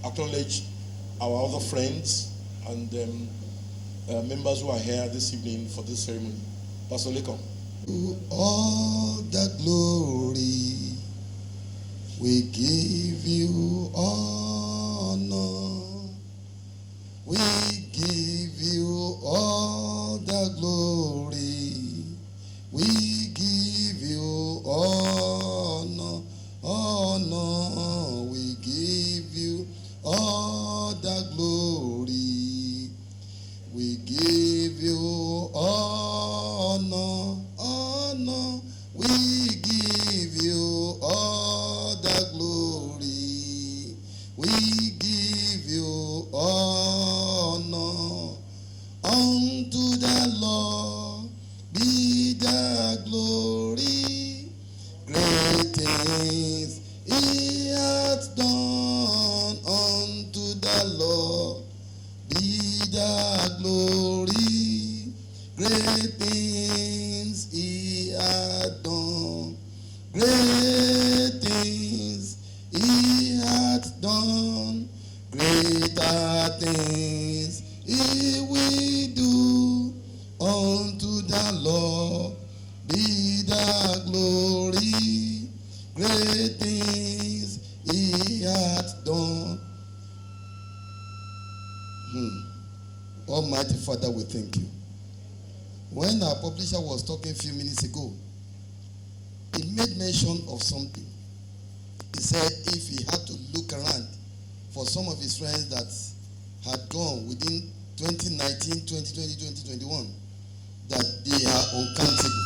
acknowledge our other friends and members who are here this evening for this ceremony. Pastor Lekon. All the glory, we give you honor. We give you all the glory. We give you honor. We give you all the glory. We give you honor. We give you all the glory. We give you honor. Unto the Lord be the glory. Great things he hath done. Unto the Lord be the glory. Great things he hath done. Great things he hath done. Greater things he will do. Unto the Lord be the glory. Great things he hath done. Almighty Father, we thank you. When our publisher was talking a few minutes ago, he made mention of something. He said if he had to look around for some of his friends that had gone within 2019, 2020, 2021, that they are uncountable.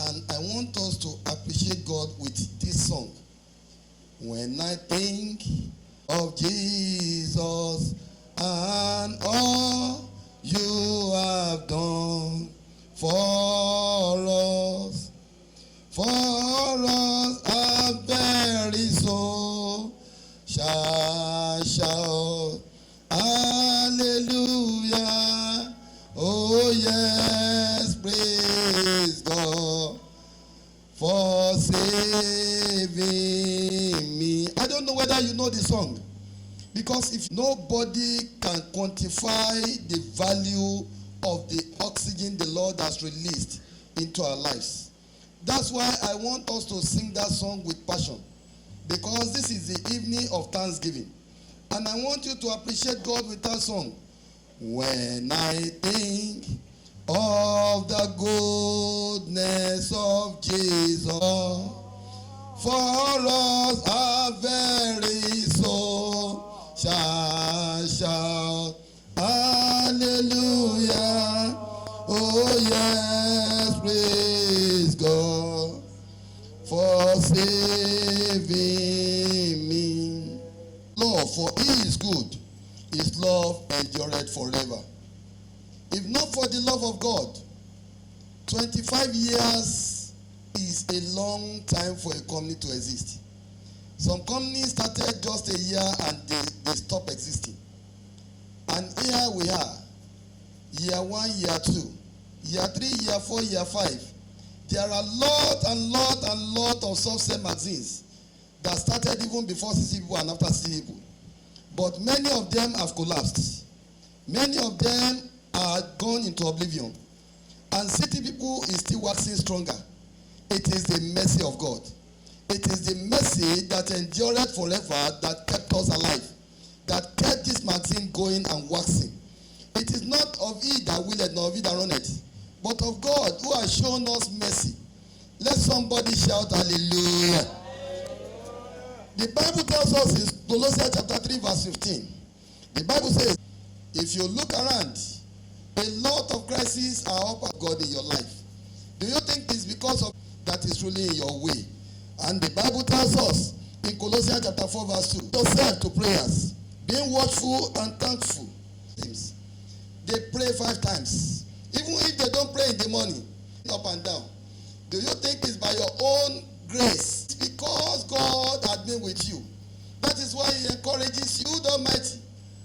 And I want us to appreciate God with this song. When I think of Jesus and all you have done for us our very soul shall shout hallelujah. Oh yes, praise God for saving me. I don't know whether you know the song, because if nobody can quantify the value of the oxygen the Lord has released into our lives. That's why I want us to sing that song with passion, because this is the evening of Thanksgiving. And I want you to appreciate God with that song. When I think of the goodness of Jesus, for us our very soul shall shout hallelujah. Oh yes, praise God for saving me. Lord, for he is good, his love endureth forever. If not for the love of God, 25 years is a long time for a company to exist. Some companies started just a year and they stopped existing. And here we are, year 1, year 2, year 3, year 4, year 5. There are lot of software magazines that started even before CC people and after CC people. But many of them have collapsed. Many of them are gone into oblivion. And city people is still waxing stronger. It is the mercy of God. It is the mercy that endured forever that kept us alive, that kept this magazine going and waxing. It is not of he that willeth, nor of he that runneth, but of God who has shown us mercy. Let somebody shout hallelujah. The Bible tells us in Colossians chapter 3 verse 15. The Bible says, if you look around, a lot of crises are up at God in your life. Do you think it's because of that is really in your way? And the Bible tells us in Colossians chapter 4 verse 2, yourself to prayers, being watchful and thankful. They pray 5 times. Even if they don't pray in the morning, up and down. Do you think it's by your own grace? It's because God had been with you. That is why he encourages you, the Almighty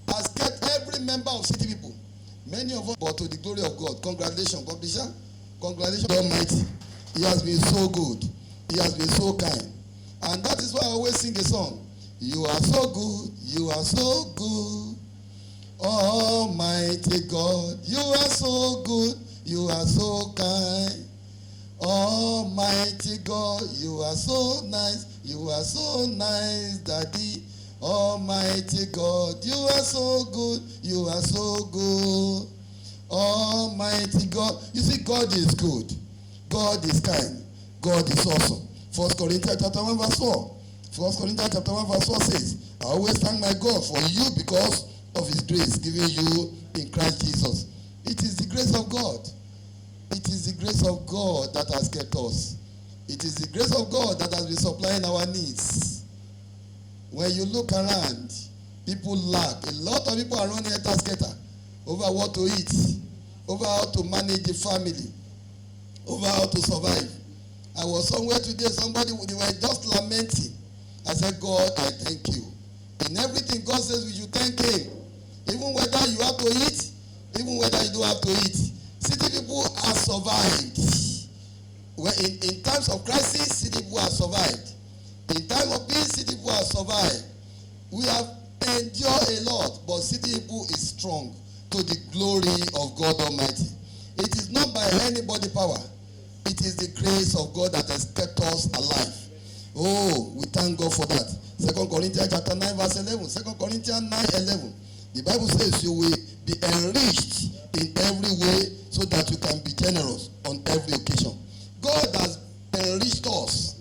has kept every member of city people. Many of us, but to the glory of God. Congratulations, publisher. Congratulations, the Almighty. He has been so good. He has been so kind. And that is why I always sing a song. You are so good. You are so good. Almighty God, you are so good. You are so kind. Almighty God, you are so nice. You are so nice, Daddy. Almighty God, you are so good. You are so good. Almighty God. You see, God is good. God is kind. God is awesome. 1 Corinthians chapter 1 verse 4. 1 Corinthians chapter 1 verse 4 says, I always thank my God for you because of his grace given you in Christ Jesus. It is the grace of God. It is the grace of God that has kept us. It is the grace of God that has been supplying our needs. When you look around, people lack. A lot of people are running enter-skater over what to eat, over how to manage the family, over how to survive. I was somewhere today, they were just lamenting. I said, God, I thank you. In everything, God says we should thank him. Even whether you have to eat, even whether you don't have to eat. City people have survived. In times of crisis, city people have survived. In time of peace, city people have survived. We have endured a lot, but city people is strong to the glory of God Almighty. It is not by anybody power. It is the grace of God that has kept us alive. Oh, we thank God for that. 2 Corinthians chapter 9 verse 11. 2 Corinthians 9:11. The Bible says you will be enriched in every way so that you can be generous on every occasion. God has enriched us.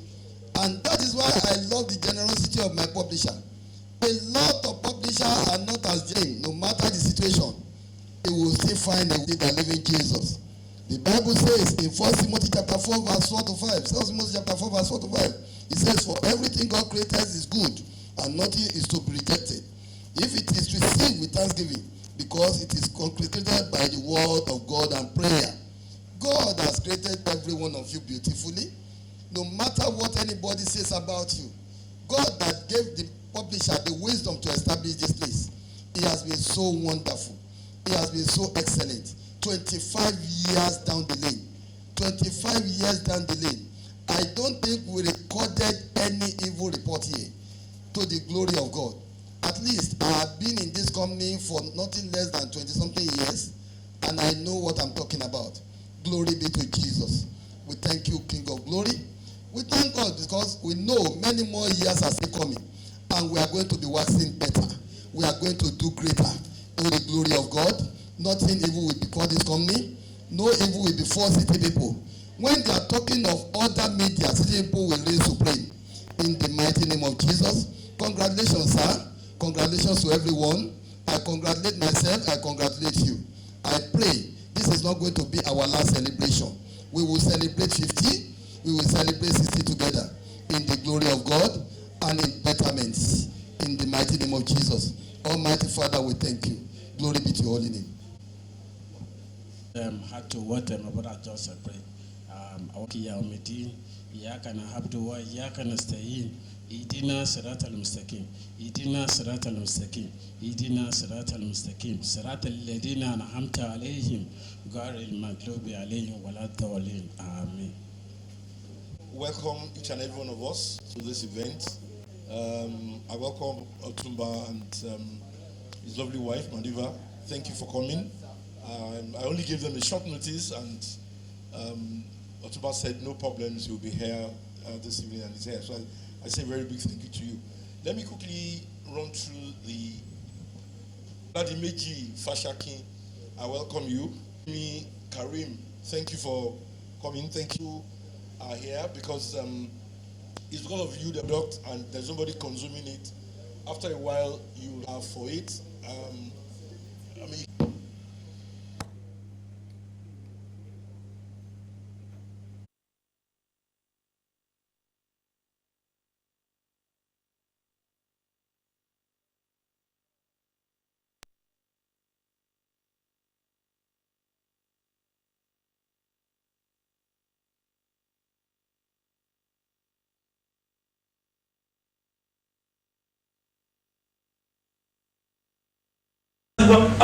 And that is why I love the generosity of my publisher. A lot of publishers are not as James. No matter the situation, they will still find a way that live in Jesus. The Bible says in 1 Timothy chapter 4 verse 4 to 5. 1 Timothy chapter 4 verse 4 to 5. It says, for everything God created is good, and nothing is to be rejected, if it is received with thanksgiving, because it is concreted by the word of God and prayer. God has created every one of you beautifully. No matter what anybody says about you, God that gave the publisher the wisdom to establish this place, he has been so wonderful. He has been so excellent. 25 years down the lane. 25 years down the lane. I don't think we recorded any evil report here, to the glory of God. At least I have been in this company for nothing less than 20-something years, and I know what I'm talking about. Glory be to Jesus. We thank you, King of Glory. We thank God because we know many more years are still coming, and we are going to be waxing better. We are going to do greater to the glory of God. Nothing evil will befall this company. No evil will befall city people. When they are talking of other media, city people will reign supreme. In the mighty name of Jesus. Congratulations, sir. Congratulations to everyone. I congratulate myself. I congratulate you. I pray this is not going to be our last celebration. We will celebrate 50. We will celebrate 60 together in the glory of God and in betterments. In the mighty name of Jesus. Almighty Father, we thank you. Glory be to your holy name. Had to what about just a pray. Awakia umeti iyaka na habdu wa iyaka nasta'in idina siratal mustaqim idina siratal mustaqim idina siratal mustaqim siratal ladina an'amta alaihim ghayril maghdubi alaihim waladdallin. Amen. Welcome each and every one of us to this event. I welcome Otumba and his lovely wife Madiva. Thank you for coming. I only gave them a short notice, and Otumba said no problems, you'll be here this evening, and he's here. So I say a very big thank you to you. Let me quickly run through the Ladimeji Fashakin. I welcome you. Me, Karim, thank you for coming. Thank you are here because it's because of you the product, and there's nobody consuming it. After a while, you have for it.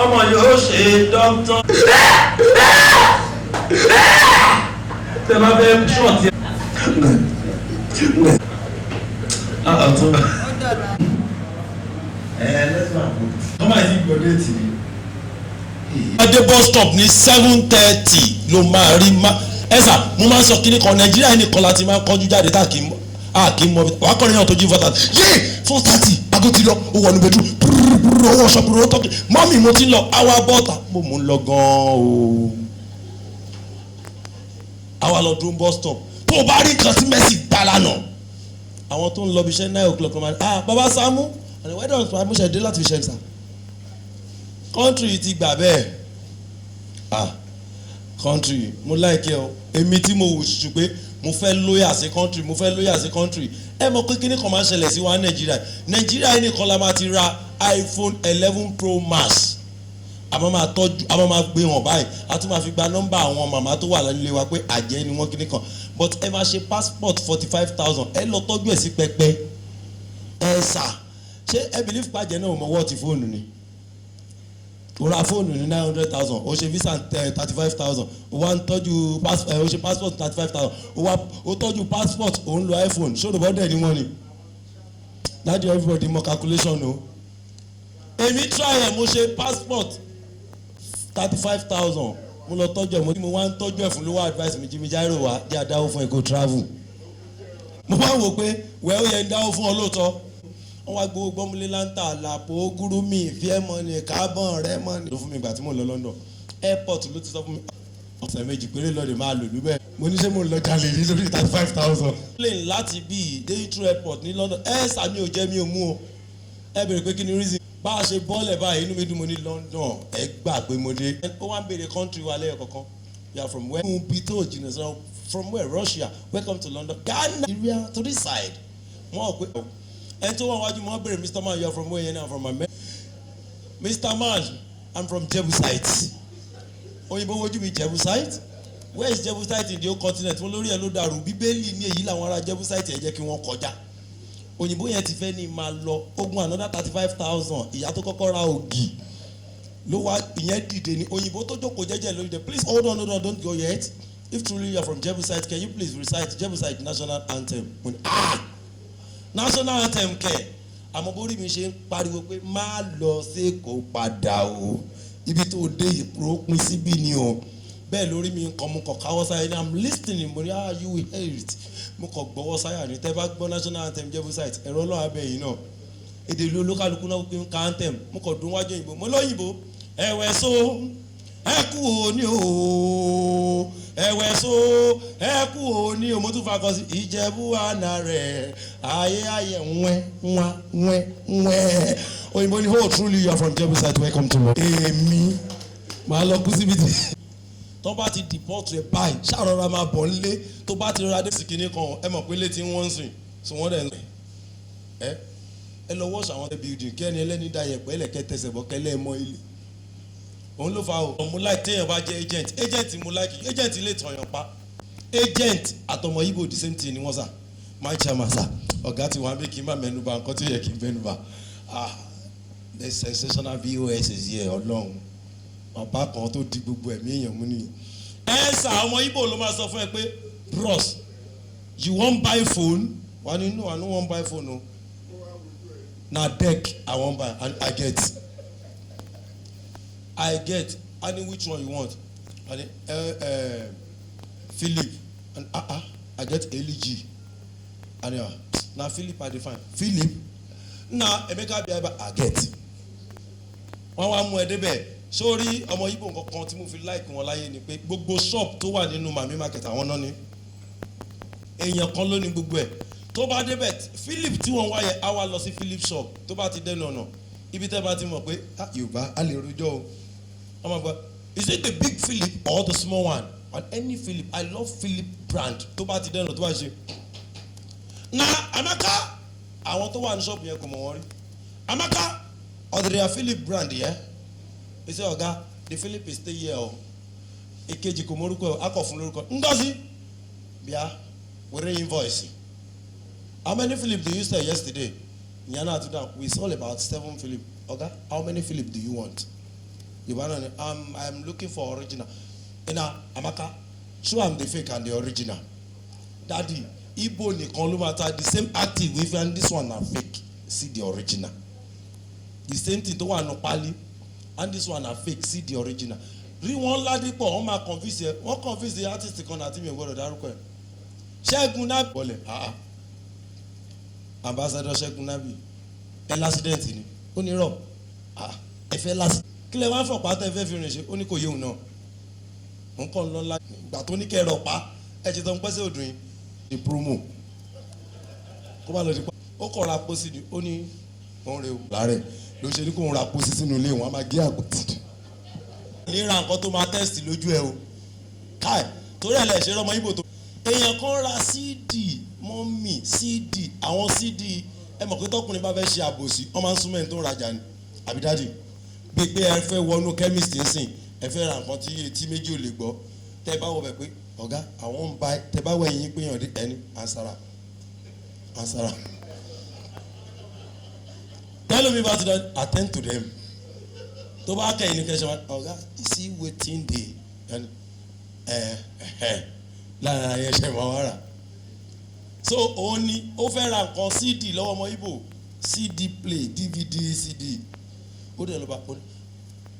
ọmọ yóò ṣe dọ́kítọ́. tẹ bá fẹ́ ṣọ́ọ̀tì. let's go. Come on, you go date me. Adé bus stop ní 7:30 ló máa rí ẹ̀sà mo máa ń sọ kíní kan Nàìjíríà nìkan láti máa ń kọjú jáde tá kì í mọ wàá kọrin náà tó jí 4:30 yé 4:30 aago ti lọ ó wọ ní bedroom owó ṣọ́ọ̀bù owó tọ́kì mọ́mì mo ti lọ àwa bọ́ọ̀tà mo ń lọ gan-an o àwa lọ dún bus stop tó o bá rí nǹkan tí Mercy gbá lánàá àwọn tó ń lọ bí iṣẹ́ 9 o'clock ọmọ bàbá Sàámú àti wẹ́dọ̀ àmúṣe dé láti fi ṣe nìsa country ti gbà bẹ́ẹ̀ country mo like o èmi tí mo wù ṣùṣù pé mo fẹ́ lóyà sí country ẹ mọ̀ pé kíní kan máa ń ṣẹlẹ̀ sí wa Nàìjíríà yìí nìkan la máa ti ra iPhone 11 Pro Max àmọ́ máa gbé wọn báyìí a tún máa fi gba nọ́mbà àwọn màmá tó wà nílé wa pé àjẹ́ ni wọ́n kíní kan but ẹ máa ṣe passport 45,000 ẹ lọ tọ́jú ẹ̀ sí pẹpẹ ẹ sà ṣé ẹ believe pàjẹ́ náà mọ̀ wọ́ọ̀tì fóònù ni o ra fóònù ní 900,000 o ṣe visa 35,000 o wá ń tọ́jú o ṣe passport 35,000 o tọ́jú passport o ń lo iPhone ṣé olùbọ́dẹ̀ ni wọ́n ni láti everybody mọ calculation o èmi try ẹ̀ mo ṣe passport 35,000 mo lọ tọ́jú ẹ̀ mo wá ń tọ́jú ẹ̀ fún lówó advice mi Jimmy Jairo wá dí adáwó fún ẹ̀ kó travel mo wá wò pé wẹ́ẹ́ ó yẹ ń dáwó fún ọ lóòótọ́ wọ́n wá gbowó gbọ́múlé láńtà làpò gúrúmì fíẹ́mọ́nì kábọ̀n rẹ́mọ́nì ló fún mi ìgbà tí mo lọ London airport ló ti sọ fún mi ọ̀sẹ̀ méjì péré lọ́ọ̀dẹ̀ máa lò lúbẹ̀ mo ní ṣé mo lọ jalè ní lórí 35,000. plane láti bí Heathrow airport ní London sàmì ò jẹ́ mi ò mú o ẹ bèrè pé kí ni reason bá a ṣe bọ́ọ̀lẹ̀ báyìí inú mi dùn mo ní London ẹ gbà pé mo dé. ó wá ń béèrè country wa lẹ́yọ̀ kankan you are from where? Pito jìnnà from where? Russia. Welcome to London. Ghana area to this side. wọ́n ò pé ẹni tó wà wájú mọ́ bèrè Mr. Man you are from where? I'm from America. Mr. Man I'm from Jebusite. òyìnbó wojú mi Jebusite? Where is Jebusite in the whole continent? wọ́n lórí ẹ̀ ló dàrú bíbélì ní èyí làwọn ará Jebusite ẹ̀ jẹ́ kí wọ́n kọjá. òyìnbó yẹn ti fẹ́ ní máa lọ ogun another 35,000 ìyá tó kọ́kọ́ ra ògì ló wá ìyẹn dìde ní òyìnbó tó jókòó jẹ́jẹ́ lórí dẹ̀ please hold on don't go yet if truly you are from Jebusite can you please recite Jebusite national anthem national anthem kẹ̀ àmọ́ bórí mi ṣe ń pariwo pé má lọ sí kó padà o ibi tó dé ìpro pin síbí ni o bẹ́ẹ̀ lórí mi nǹkan mo kàn káwọ́ sáyà ni I'm listening mo ní you will hear it mo kàn gbọ́wọ́ sáyà ni tẹ́ bá gbọ́ national anthem Jebusite ẹ̀rọ ọlọ́run abẹ́ yìí náà èdè ìlú olókàlùkù náà pé ń ka anthem mo kàn dún wájú òyìnbó mo lóyìnbó ẹ̀wẹ̀ so ẹ kú òní o ẹ̀wẹ̀ so ẹ kú òní o mo tún fakọ sí Ìjẹ̀bú àná rẹ̀ ayé wẹ́ òyìnbó ni oh truly you are from Jebusite welcome to me. èmi màá lọ kú síbi tí tó bá ti deport rẹ báyìí ṣàrọ̀ra máa bọ̀ nílé tó bá ti rọra dé sí kinní kan ẹ mọ̀ pé létí wọ́n ń sìn tí wọ́n dẹ̀ ń sìn ẹ lọ wọ́ọ̀ṣì àwọn building kí ẹni ẹlẹ́ni da yẹ̀pẹ̀ ẹlẹ́kẹ́ tẹsẹ̀ bọ́ kẹlẹ́ mọ́ ilé òun ló fa o mo like téèyàn bá jẹ́ agent mo like agent ilé ìtọ̀yàn pa agent àtọmọ Igbo the same thing ni wọ́n sà my chairman sà ọ̀gá tí wọ́n á bí kí n má mẹ́nuba nǹkan tó yẹ kí n mẹ́nuba the sensational VOS is here ọlọ́run ọba kan tó di gbogbo ẹ̀mí èèyàn mú nìyẹn. ẹ sà ọmọ Igbo ló máa sọ fún ẹ pé bros you wan buy phone wà ní no I no wan buy phone o na deck I wan buy and I get and which one you want and Philip and I get LG and na Philip I dey find Philip na Emeka bi I get wọ́n wá mú ẹ débẹ̀ sórí ọmọ Igbo nǹkan tí mo fi like wọn láyé ni pé gbogbo shop tó wà nínú Mami Market àwọn náà ni èèyàn kan ló ní gbogbo ẹ̀ tó bá débẹ̀ Philip tí wọ́n wáyé á wá lọ sí Philip shop tó bá ti dẹnu ọ̀nà ibi tẹ́ bá ti mọ̀ pé Yorùbá á lè rojọ́ o ọmọ àgbà is it the big Philip or the small one and any Philip I love Philip brand tó bá ti dẹnu tó bá ṣe na Amaka àwọn tó wà ní shop yẹn kò mọ̀ wọ́n rí Amaka ọ̀dẹ̀dẹ̀ Philip brand yẹn. He said, Oga, the Philip is still here. Èkejì kò mórúkọ akọ fún lórúkọ. Ngozi, bia, we re-invoice. How many Philip do you sell yesterday? Nyana to down. We sold about 7 Philip. Oga, how many Philip do you want? I'm looking for original. Amaka, show I'm the fake and the original. Daddy, Igbo nìkan ló máa ta the same active if and this one are fake. See the original. the same thing tó wà nù pálí and this one na fake see the original rí wọn ládìpọ̀ wọ́n máa convince ẹ wọ́n convince the artist kan àti mi ò gbọ́dọ̀ dárúkọ ẹ̀ Ṣẹ́gun Nábì bọ̀lẹ̀ ambassador Ṣẹ́gun Nábì ẹ lásìdẹ̀ntì ni ó ní rọ̀ ẹ fẹ́ lásì kílẹ̀ wá fọ̀pá tẹ́ fẹ́ fi rìn ṣe ó ní kò yéhùn náà wọ́n kọ́ ń lọ ńlá ìgbà tó ní kẹ́ rọ̀ pa ẹ ti tọ́ ń pẹ́sẹ́ òdùn yìí ní promo kó bá lọ di pa ó kọ̀ ra pósí ni ó ní òun rè láàrẹ̀ ló ṣe ní kó ń ra pósí sínú ilé wọn á máa gé àgbọ̀tì níra nǹkan tó máa test lójú ẹ o káì torí ẹ̀ lẹ̀ ṣe rọ́mọ ibo tó èèyàn kan ra cd mọ́mì cd àwọn cd ẹ mọ̀ pé tọkùnrin bá fẹ́ ṣe àbòsí wọ́n máa ń súnmọ́ ẹni tó ń rajà ni àbí dáàdì bí pé ẹ fẹ́ wọnú chemist nsìn ẹ fẹ́ ra nǹkan tí etí méjì ò lè gbọ́ tẹ́ ẹ bá wọ bẹ̀ pé ọ̀gá àwọn ń ba tẹ́ bá wọ ẹ̀yìn pé yàn dé ẹni ansara tell me about that attend to them tó bá kẹ́yìn ní kẹ́sàn ọ̀gá sí wetin dey and lára ayé ṣe máa wá rà so òun ni ó fẹ́ ra nǹkan cd lọ́wọ́ ọmọ Ìgbò cd play dvd cd ó dẹ̀ lọ bá ó ní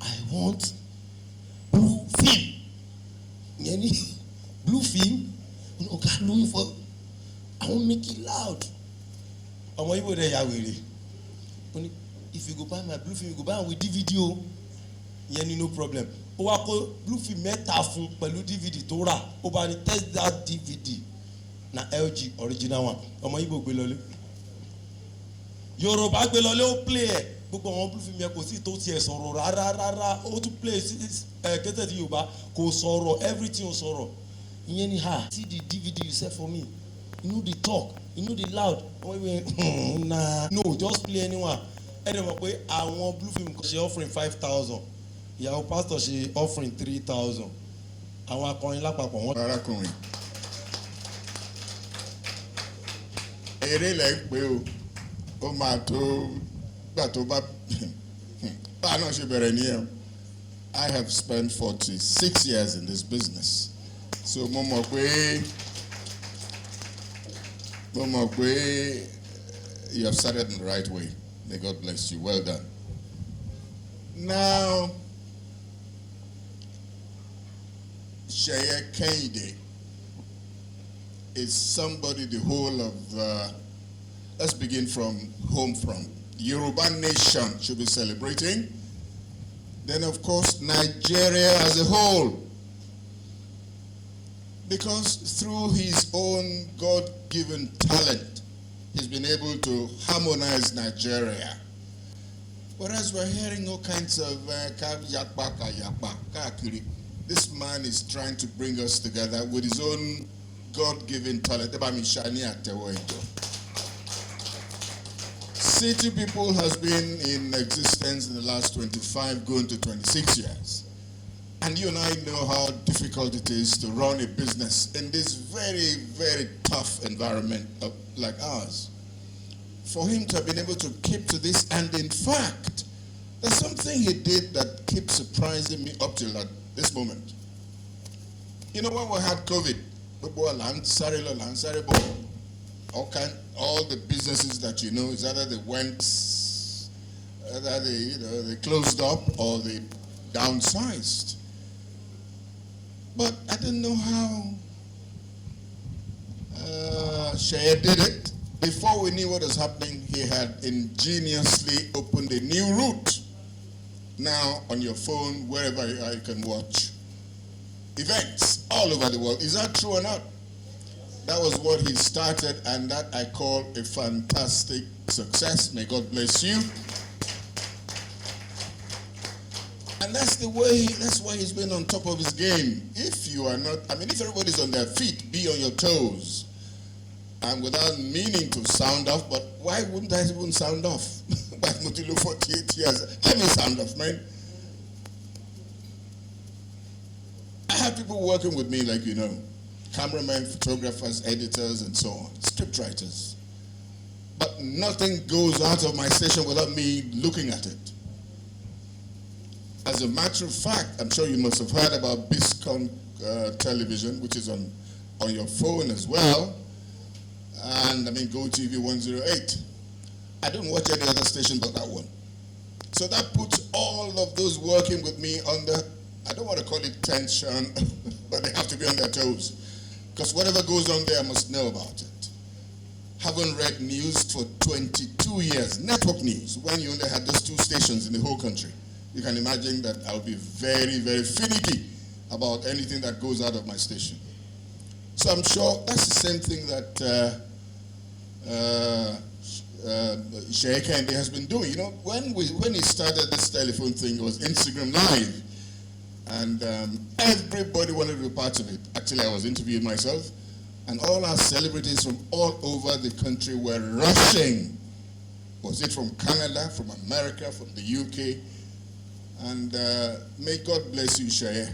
I want blue film yẹn ní blue film ọ̀gá lóyún fọ́ I wan make it loud ọmọ Ìgbò dẹ̀ ya wèrè ó ní if you go buy my blue film you go buy am with dvd o yẹn ní no problem ó wá kó blue film mẹ́ta fún pẹ̀lú dvd tó rà ó bá ní test that dvd na LG original one ọmọ Ìgbò gbé lọlé Yorùbá gbé lọlé ó play ẹ̀ gbogbo àwọn blue film yẹn kò sí tó tiẹ̀ sọ̀rọ̀ rárá ó tún play kẹ́tẹ̀ tí Yorùbá kò sọ̀rọ̀ everything ó sọ̀rọ̀ ìyẹn ni see the dvd you sell for me you know the talk you know the loud nah no just play anyone ẹni mọ̀ pé àwọn blue film kò ṣe offering 5,000 ìyàwó pastor ṣe offering 3,000 àwọn akọrin lápapọ̀ wọn. arákùnrin eré lẹ ń pè o ó máa tó gbà tó bá báà náà ṣe bẹ̀rẹ̀ nìyẹn I have spent 46 years in this business so mo mọ̀ pé you have started in the right way. May God bless you. Well done. Now, Sheye Kehinde is somebody the whole of, let's begin from home front. Yoruba nation should be celebrating. Then, of course, Nigeria as a whole. Because through his own God-given talent, he's been able to harmonize Nigeria. Whereas we're hearing all kinds of this man is trying to bring us together with his own God-given talent. City People has been in existence in the last 25, going to 26 years. And you and I know how difficult it is to run a business in this very, very tough environment like ours. For him to have been able to keep to this, and in fact, there's something he did that keeps surprising me up till this moment. You know, when we had COVID, all the businesses that you know is either they went, either they closed up or they downsized. But I didn't know how Sheye did it. Before we knew what was happening, he had ingeniously opened a new route. Now, on your phone, wherever you are, you can watch events all over the world. Is that true or not? That was what he started, and that I call a fantastic success. May God bless you. And that's why he's been on top of his game. If you are not, if everybody's on their feet, be on your toes. And without meaning to sound off, but why wouldn't I even sound off? By Mutilo 48 years, let me sound off, man. I have people working with me, like you know, cameramen, photographers, editors, and so on, script writers. But nothing goes out of my station without me looking at it. As a matter of fact, I'm sure you must have heard about Biscon television, which is on your phone as well. And GoTV 108. I don't watch any other station but that one. So that puts all of those working with me under, I don't want to call it tension, but they have to be on their toes. Because whatever goes on there, I must know about it. Haven't read news for 22 years, network news, when you only had those 2 stations in the whole country. You can imagine that I'll be very, very finicky about anything that goes out of my station. So I'm sure that's the same thing that Sheikh Kende has been doing. You know, when he started this telephone thing, it was Instagram Live. And everybody wanted to be part of it. Actually, I was interviewing myself. And all our celebrities from all over the country were rushing. Was it from Canada, from America, from the UK? And may God bless you, Sheikh.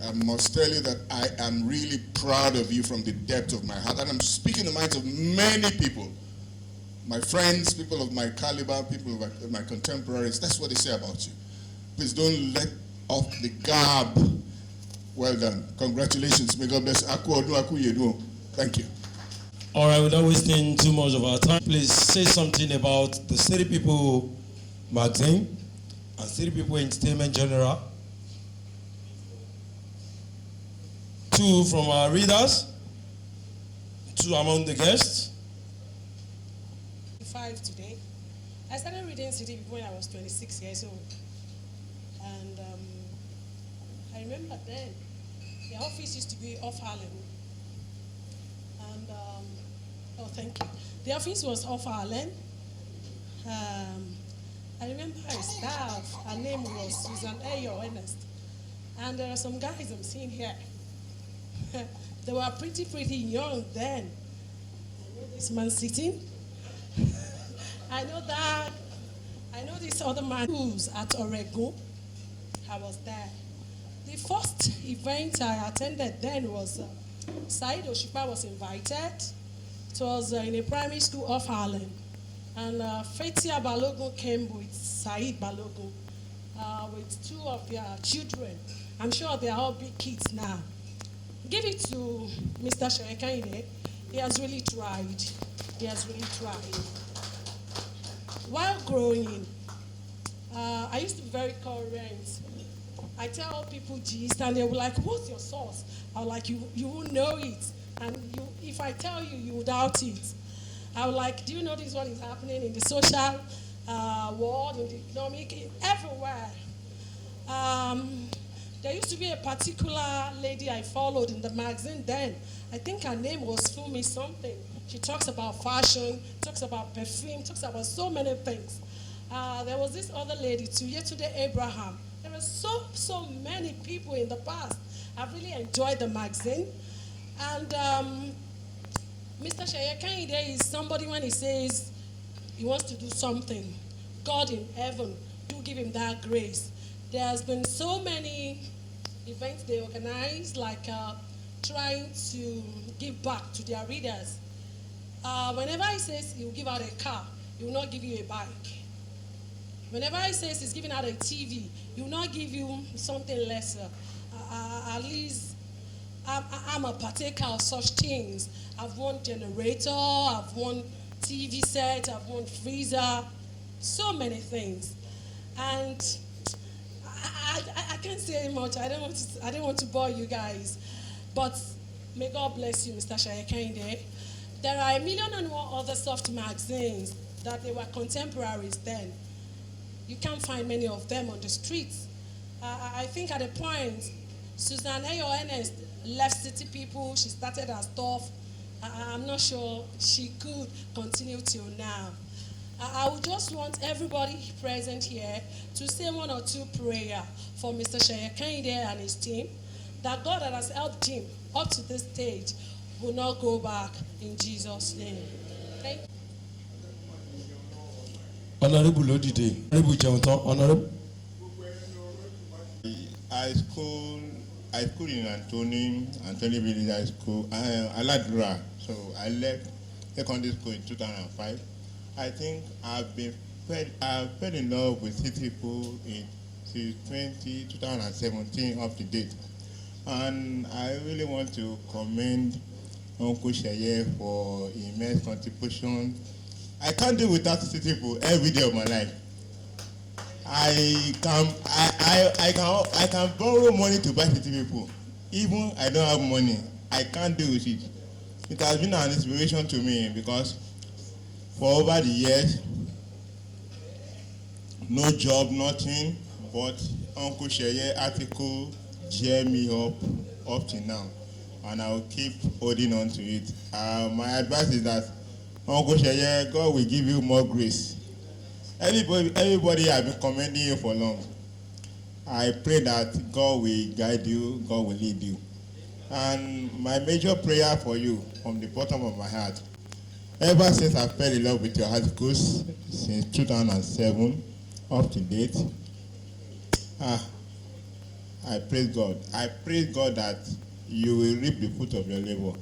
I must tell you that I am really proud of you from the depth of my heart. And I'm speaking the minds of many people. My friends, people of my caliber, people of my contemporaries, that's what they say about you. Please don't let off the garb. Well done. Congratulations. May God bless you. Thank you. All right, without wasting too much of our time, please say something about the City People magazine and City People Entertainment General. 2 from our readers, 2 among the guests. 5 today. I started reading City People when I was 26 years old. And I remember then, the office used to be off Harlem. And, oh, thank you. The office was off Harlem. I remember her staff, her name was Susan Ayo Ernest. And there are some guys I'm seeing here. They were pretty young then. I know this man sitting. I know this other man who's at Orego. I was there. The first event I attended then was Said Oshipa was invited. It was in a primary school off Harlem. And Fetia Balogun came with Said Balogun with 2 of their children. I'm sure they are all big kids now. Give it to Mr. Sheikh Kende. He has really tried. He has really tried. While growing, I used to be very current. I tell people gist and they were like, what's your source? I was like, you won't know it. And if I tell you, you will doubt it. I was like, do you notice what is happening in the social world, in the economic, everywhere? There used to be a particular lady I followed in the magazine then. I think her name was Fumi something. She talks about fashion, talks about perfume, talks about so many things. There was this other lady too, Yetunde Abraham. There were so many people in the past. I really enjoyed the magazine. And Mr. Sheikh Kende is somebody when he says he wants to do something, God in heaven, do give him that grace. There has been so many events they organize, like trying to give back to their readers. Whenever he says he will give out a car, he will not give you a bike. Whenever he says he's giving out a TV, he will not give you something lesser. At least I'm a partaker of such things. I've won generator, I've won TV set, I've won freezer, so many things. And I can't say much. I don't want to bore you guys. But may God bless you, Mr. Sheikh Kende. There are 1,000,001 other soft magazines that they were contemporaries then. You can't find many of them on the streets. I think at a point, Susan Ayo Ernest left City People. She started her stuff. I'm not sure she could continue till now. I would just want everybody present here to say 1 or 2 prayers for Mr. Sheikh Kende and his team, that God that has helped him up to this stage will not go back in Jesus' name. Thank you. Honorable Lodide, Honorable Jonathan, Honorable. I school in Anthony Village High School, Aladura. So I left secondary school in 2005. I think I've fell in love with City People since 2017 up to date. And I really want to commend Uncle Sheye for immense contribution I can't deal with 30 people every day of my life. I can borrow money to buy 50 people. Even I don't have money, I can't deal with it. It has been an inspiration to me because for over the years, no job, nothing, but Uncle Sheye article cheer me up till now, and I will keep holding on to it. My advice is that Uncle Sheye, God will give you more grace. Everybody has been commending you for long. I pray that God will guide you, God will lead you. And my major prayer for you from the bottom of my heart, ever since I fell in love with your articles, since 2007, up to date, I praise God. I praise God that you will reap the fruit of your labor.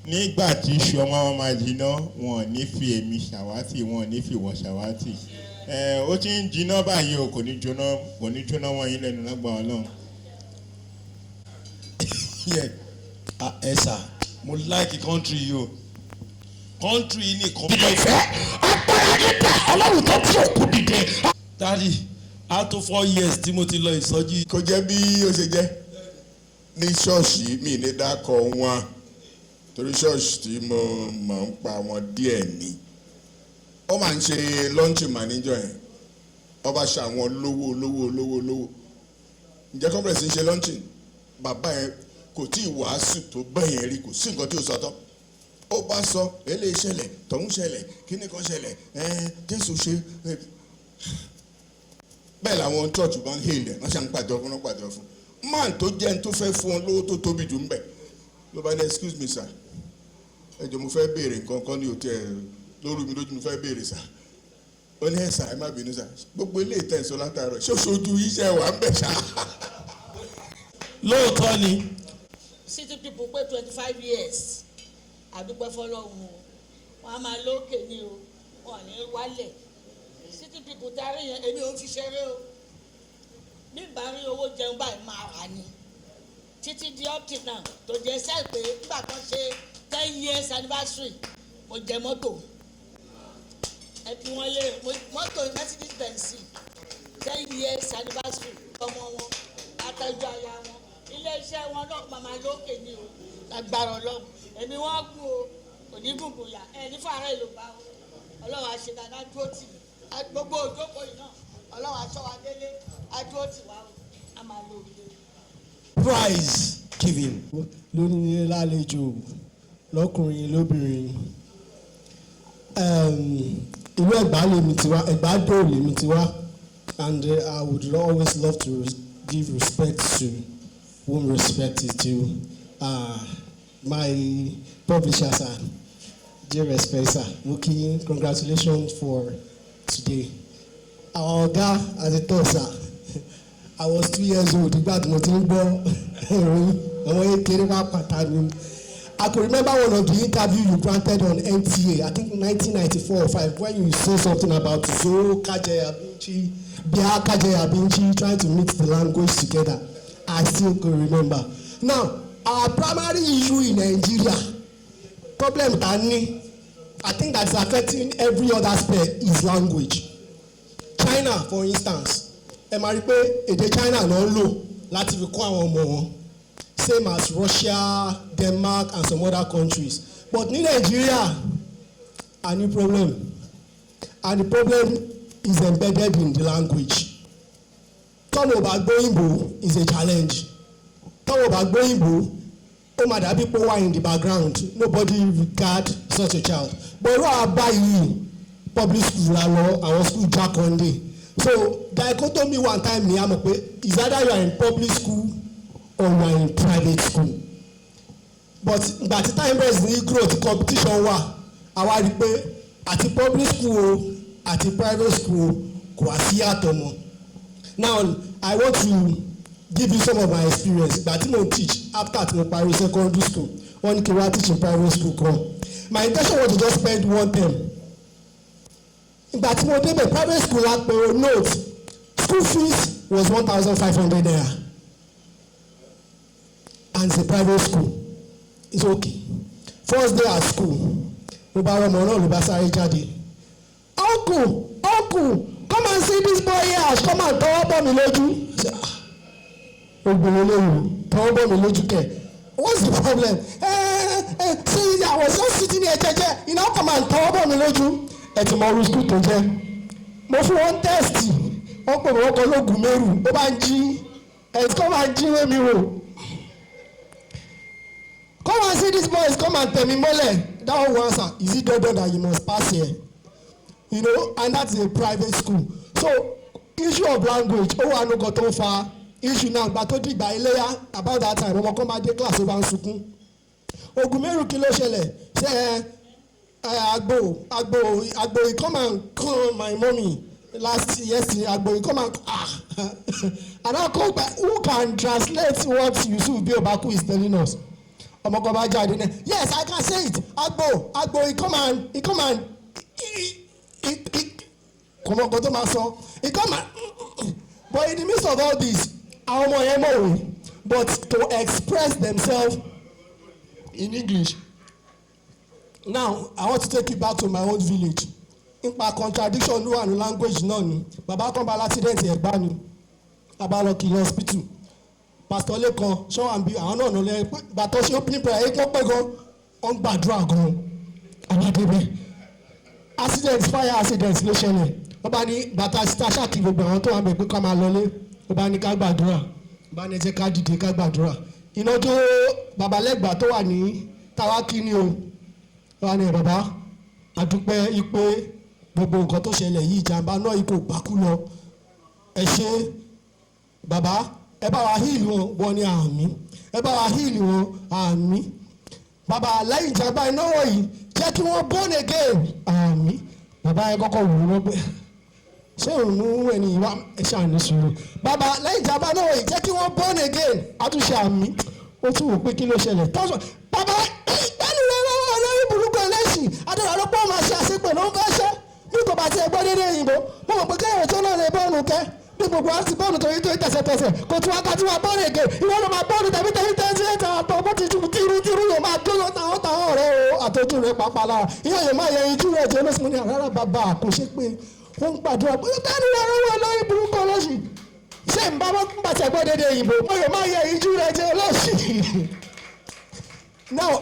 Nígbà tí iṣu ọmọ máa jiná, wọn ò ní fi èmi ṣàwátì, wọn ò ní fi wọ́n ṣàwátì. Ó ti ń jiná báyìí o, kò ní jóná wọ́n yín lẹ́nu lágbà Ọlọ́run. Ẹ sà, mo like country yìí o. Country yìí nìkan. Ilé ìfẹ́, agbára nípa Ọlọ́run tó tí òkú dìde. Daddy, out of 4 years tí mo ti lọ ìsọjí. Kò jẹ́ bí ó ṣe jẹ́ ní ṣọ́ọ̀ṣì mi ní dákọ̀ wọn torí ṣọ́ọ̀ṣì tí mo máa ń pa wọn díẹ̀ ni. Ó máa ń ṣe launching manager yẹn. Ọba ṣe àwọn lówó. Ǹjẹ́ conference ń ṣe launching? Bàbá yẹn kò tí ì wàásù tó bẹ́yẹn rí, kò sí nǹkan tí ó sọ tán. Ó bá sọ eléyìí ṣẹlẹ̀, tọ̀hún ṣẹlẹ̀, kíní kan ṣẹlẹ̀, Jésù ṣe. Bẹ́ẹ̀ làwọn church bá ń hèlè, wọ́n ṣe ń pàdé fún. Man tó jẹ́ ní tó fẹ́ fún ọ lówó tó tóbi jù ń bẹ̀. Ló bá ní excuse me sir. Ẹ jọ̀ọ́ mo fẹ́ béèrè nǹkan kan ní hòtẹ́ẹ̀lì lórí mi lójú mo fẹ́ béèrè sir. Ó ní ẹ̀sà ẹ má bínú sir. Gbogbo ilé ìtẹ̀sọ́ látàárọ̀ ṣé oṣooju iṣẹ́ wà ń bẹ̀ ṣá. Lóòótọ́ ni. City people pé 25 years. Àdúpẹ́ fọlọ́run wọn a máa lókè ní o, wọn ò ní wálẹ̀. City people darí yẹn èmi ò fi ṣeré o. Bí n bá rí owó jẹun báyìí máa rà ni. Títí di up till now tó jẹ́ sẹ́ẹ̀ pé nígbà kan ṣe 10 years anniversary mo jẹ mọ́tò. Ẹ fi wọn lé mọ́tò Mercedes Benz 10 years anniversary ọmọ wọn àtẹ̀jọ́ aya wọn. Ilé-iṣẹ́ wọn náà máa lókè ní o. Agbára Ọlọ́run èmi wọ́n gùn o onígungun yà ẹ ní fàárẹ̀ ló bá o Ọlọ́run àṣẹ dáadáa dúró tì mí gbogbo òjókòó yìí náà Ọlọ́run aṣọ wa délé adúró tì wá o a máa lo òye. Prize giving. Lónìí lálejò lọ́kùnrin lóbìnrin ìlú Ẹ̀gbá lèmi ti wá Ẹ̀gbá dò lèmi ti wá and I would always love to give respect to whom respect is due. My publisher, sir, dear respect, sir, Muki, congratulations for today. Our guy, as a thought, sir, I was 2 years old. I could remember one of the interview you granted on NTA, I think 1994 or 5, when you said something about Zoro Kajaya Binchi, Bia Kajaya Binchi, trying to mix the language together. I still could remember. Now, our primary issue in Nigeria, problem tani, I think that's affecting every other aspect is language. China, for instance, ẹ máa rí pé èdè China náà ń lò láti fi kọ́ àwọn ọmọ wọn, same as Russia, Denmark, and some other countries. But ní Nigeria, a ní problem, and the problem is embedded in the language. Tọ́mọ̀ ò bá gbọ́ Ìgbò is a challenge. Tọ́mọ̀ ò bá gbọ́ Ìgbò, ó máa dàbí pé wà in the background, nobody regard such a child. But irú àbá yìí public school la lọ, àwọn school jack one day. So dichotomy one time ni a mọ̀ pé is either you are in public school or you are in private school. But ìgbà tí time base ní growth competition wà, àwa rí pé àti public school o àti private school kò wá sí yàtọ̀ mọ́. Now I want to give you some of my experience. Ìgbà tí mo teach after tí mo parí secondary school, wọ́n ní kí n wá teach in private school kan. My intention was to just spend one term. Ìgbà tí mo débẹ̀ private school la pè o note school fees was 1,500 naira and it's a private school. It's okay. First day at school, mo bá ọmọ náà ló bá sáré jáde uncle, come and see this boy here, come and tọwọ́ bọ̀ mí lójú. Obìnrin lóyún, tọwọ́ bọ̀ mí lójú kẹ̀. What's the problem? See, I was just sitting here, you know, come and tọwọ́ bọ̀ mí lójú. Ẹ ti mọ orí school tó jẹ́. Mo fún wọn test, wọ́n pè wọ́n kọ́ lóògùn mẹ́rù, ó bá ń jí, ẹ̀ kọ́ máa ń jí wé mi wò. Come and see these boys, come and tell me mole. That one answer, is it done that you must pass here? You know, and that's a private school. So, issue of language, I no got too far. Issue now, but to by layer about that time, we come at the class over Sukun. Ogumeru kilo shele, say, Agbo, he come and call my mommy yesterday, Agbo, he come and, and I call back, who can translate what Yusuf Biobaku is telling us? Yes, I can say it. Agbo, he come and, he come and, but in the midst of all this, but to express themselves in English. Now, I want to take you back to my own village. In my contradiction, no one language none. Baba come by accident here, Bani. About Kilo Hospital. Pastor Lekan, show and be, I don't know, but also opening prayer, he come back on bad dragon. Fire accidents, ló ṣẹlẹ̀. Ó bá ní bàtà ṣáàkì gbogbo àwọn tó wà bẹ̀ pé ká máa lọlé. Ó bá ní ká gbàdúrà. Ó bá ní jẹ́ ká dìde ká gbàdúrà. Iná tó babalẹ́gbà tó wà ní Tawaki ni o. Ó wà ní bàbá àdúpẹ́ ipé gbogbo nǹkan tó ṣẹlẹ̀ yìí ìjàmbá náà ipò gbàkú lọ. Ẹ ṣé bàbá ẹ bá wa heal wọn ní àmín. Ẹ bá wa heal wọn àmín. Bàbá lẹ́yìn ìjàmbá iná wọ̀nyí jẹ́ kí wọ́n born again àmín. Bàbá ẹ kọ́kọ́ wò wọ́n pé ṣé òun ẹni ìwà ẹ̀ṣẹ̀ àní sùúrù. Bàbá lẹ́yìn ìjàmbá náà wọ̀nyí jẹ́ kí wọ́n born again àtúnṣe àmín. Ó tún wò pé kí ló ṣẹlẹ̀. Bàbá ẹni rẹ̀ lọ́wọ́ olórí burúkú ẹlẹ́sìn adúlá ló pọ̀ máa ṣe àṣepẹ̀ ló ń fẹ́ ṣẹ́ bí kò bá ti ẹgbẹ́ dédé òyìnbó mo mọ̀ pé kẹ́hìn tó náà lè bọ́ọ̀nù kẹ́ bí gbogbo àti bọ́ọ̀nù torí tó tẹ̀sẹ̀tẹ̀sẹ̀ kò tí wọ́n ká tí wọ́n bọ́ọ̀nù èké ìwọ ló máa bọ́ọ̀nù tẹ̀mí tẹ̀sí ẹ̀ta àtọ̀ bó ti ju tìrú yóò máa dúró táwọn ọ̀rẹ́ o àtọ́jú rẹ̀ pàápàá lára ìyá yóò máa yẹ ijú rẹ̀ jẹ́ lọ́sùn ní àrárá bàbá kò ṣe pé wọ́n ń gbàdúrà pé dání lọ́rọ́ wọn lórí burúkú ọlọ́sì ṣé ń bá wọn bàtẹ̀ gbọ́ dédé ìbò wọ́n yóò máa yẹ ijú rẹ̀ jẹ́ lọ́sì. Now